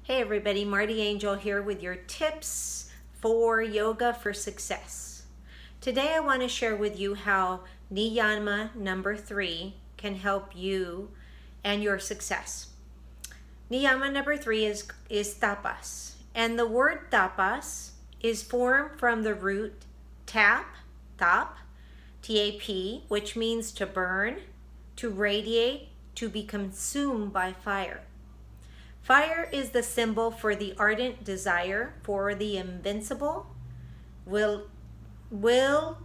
Hey everybody, Marti Angel here with your tips for yoga for success. Today I want to share with you how Niyama number 3 can help you and your success. Niyama number 3 is tapas. And the word tapas is formed from the root tap, T-A-P, which means to burn, to radiate, to be consumed by fire. Fire is the symbol for the ardent desire for the invincible will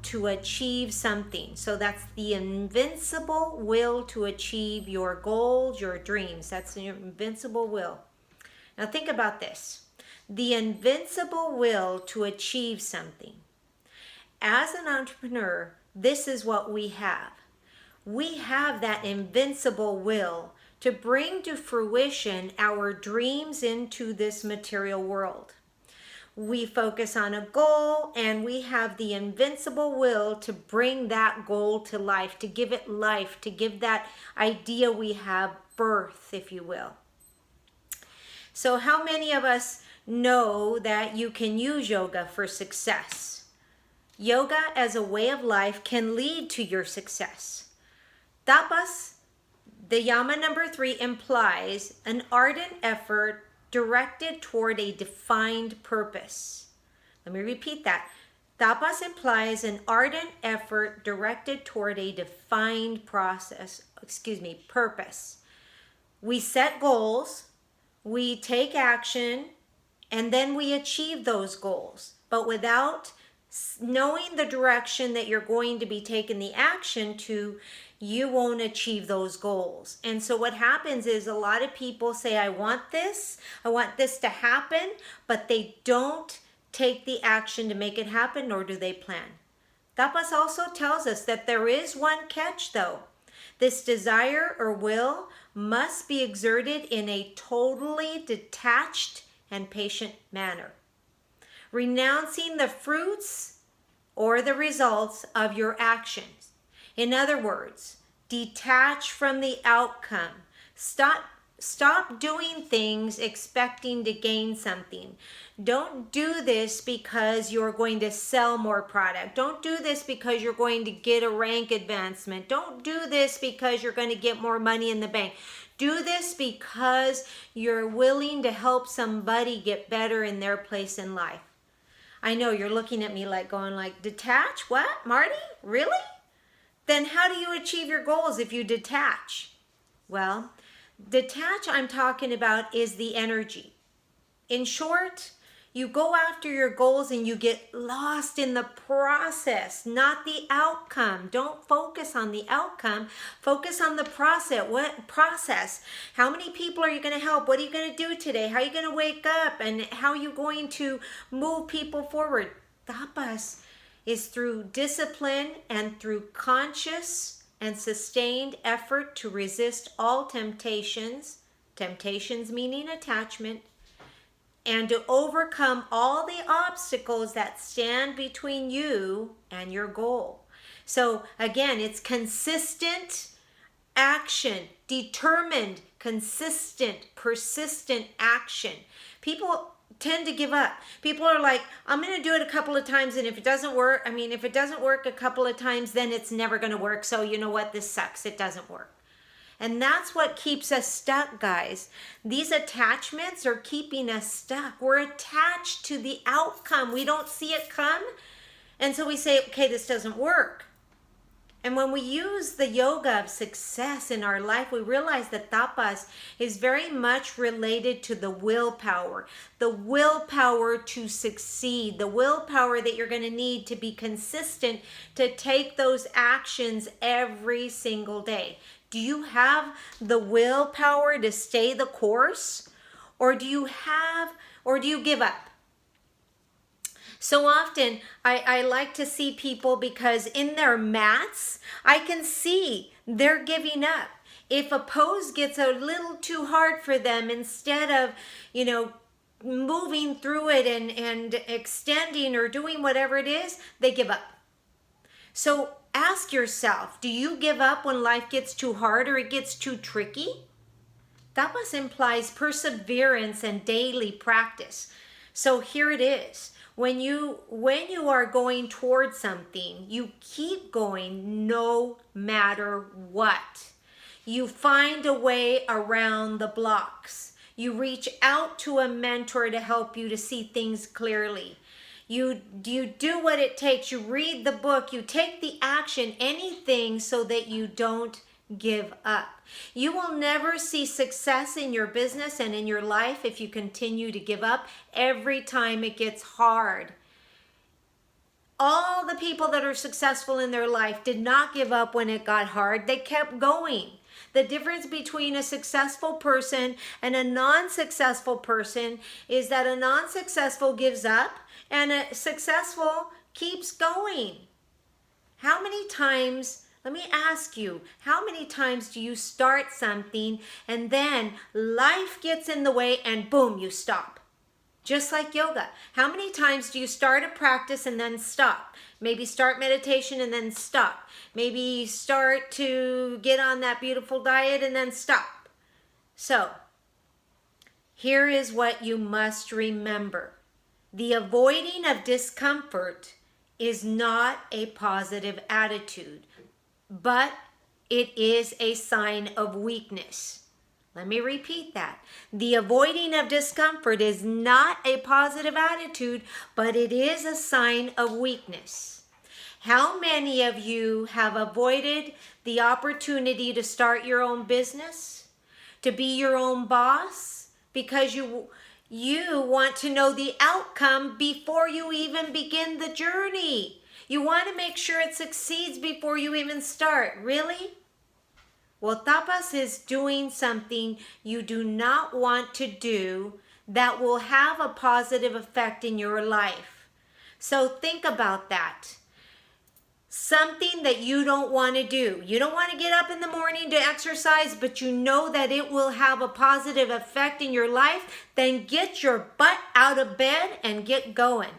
to achieve something. So that's the invincible will to achieve your goals, your dreams. That's your invincible will. Now think about this. The invincible will to achieve something. As an entrepreneur, this is what we have. We have that invincible will to bring to fruition our dreams into this material world. We focus on a goal and we have the invincible will to bring that goal to life, to give it life, to give that idea we have birth, if you will. So how many of us know that you can use yoga for success? Yoga as a way of life can lead to your success. Tapas, the yama number 3, implies an ardent effort directed toward a defined purpose. Let me repeat that. Tapas implies an ardent effort directed toward a defined purpose. We set goals, we take action, and then we achieve those goals. But without knowing the direction that you're going to be taking the action to, you won't achieve those goals. And so what happens is a lot of people say, I want this to happen, but they don't take the action to make it happen, nor do they plan. Tapas also tells us that there is one catch though. This desire or will must be exerted in a totally detached and patient manner, renouncing the fruits or the results of your actions. In other words, detach from the outcome. Stop doing things expecting to gain something. Don't do this because you're going to sell more product. Don't do this because you're going to get a rank advancement. Don't do this because you're going to get more money in the bank. Do this because you're willing to help somebody get better in their place in life. I know you're looking at me like going like, detach? What? Marti? Really? Then how do you achieve your goals if you detach? Well, detach I'm talking about is the energy. In short, you go after your goals and you get lost in the process, not the outcome. Don't focus on the outcome. Focus on the process. What process? How many people are you going to help? What are you going to do today? How are you going to wake up? And how are you going to move people forward? Tapas is through discipline and through conscious and sustained effort to resist all temptations meaning attachment, and to overcome all the obstacles that stand between you and your goal. So again, it's consistent action, determined, consistent, persistent action. People tend to give up. People are like, I'm going to do it a couple of times, and if it doesn't work a couple of times, then it's never going to work. So you know what? This sucks. It doesn't work. And that's what keeps us stuck, guys. These attachments are keeping us stuck. We're attached to the outcome. We don't see it come. And so we say, okay, this doesn't work. And when we use the yoga of success in our life, we realize that tapas is very much related to the willpower to succeed, the willpower that you're going to need to be consistent to take those actions every single day. Do you have the willpower to stay the course, or do you give up? So often, I like to see people because in their mats, I can see they're giving up. If a pose gets a little too hard for them, instead of, moving through it and extending or doing whatever it is, they give up. So ask yourself, do you give up when life gets too hard or it gets too tricky? Tapas implies perseverance and daily practice. So here it is. When you are going towards something, you keep going no matter what. You find a way around the blocks. You reach out to a mentor to help you to see things clearly. You do what it takes. You read the book. You take the action, anything so that you don't give up. You will never see success in your business and in your life if you continue to give up every time it gets hard. All the people that are successful in their life did not give up when it got hard. They kept going. The difference between a successful person and a non-successful person is that a non-successful gives up and a successful keeps going. How many times, let me ask you, how many times do you start something and then life gets in the way and boom, you stop? Just like yoga. How many times do you start a practice and then stop? Maybe start meditation and then stop. Maybe start to get on that beautiful diet and then stop. So, here is what you must remember. The avoiding of discomfort is not a positive attitude, but it is a sign of weakness. Let me repeat that. The avoiding of discomfort is not a positive attitude, but it is a sign of weakness. How many of you have avoided the opportunity to start your own business, to be your own boss, because you want to know the outcome before you even begin the journey? You want to make sure it succeeds before you even start. Really? Well, tapas is doing something you do not want to do that will have a positive effect in your life. So think about that. Something that you don't want to do. You don't want to get up in the morning to exercise, but you know that it will have a positive effect in your life. Then get your butt out of bed and get going.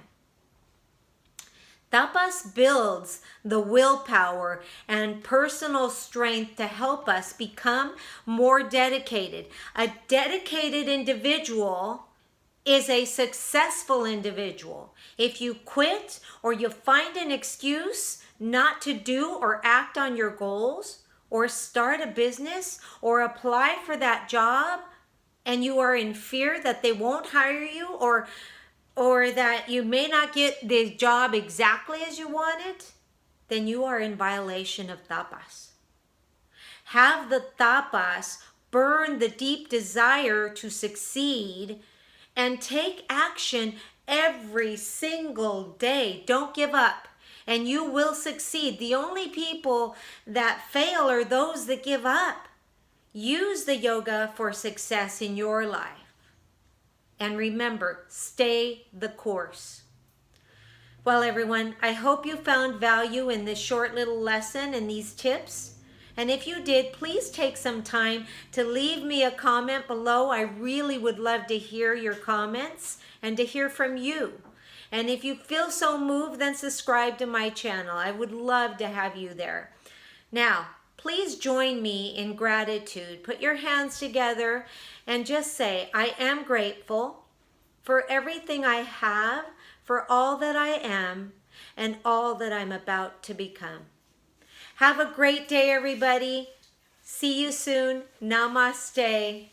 Tapas builds the willpower and personal strength to help us become more dedicated. A dedicated individual is a successful individual. If you quit or you find an excuse not to do or act on your goals or start a business or apply for that job, and you are in fear that they won't hire you or that you may not get the job exactly as you want it, then you are in violation of tapas. Have the tapas burn the deep desire to succeed and take action every single day. Don't give up and you will succeed. The only people that fail are those that give up. Use the yoga for success in your life. And remember, stay the course. Well, everyone, I hope you found value in this short little lesson and these tips. And if you did, please take some time to leave me a comment below. I really would love to hear your comments and to hear from you. And if you feel so moved, then subscribe to my channel. I would love to have you there. Now, please join me in gratitude. Put your hands together and just say, I am grateful for everything I have, for all that I am, and all that I'm about to become. Have a great day, everybody. See you soon. Namaste.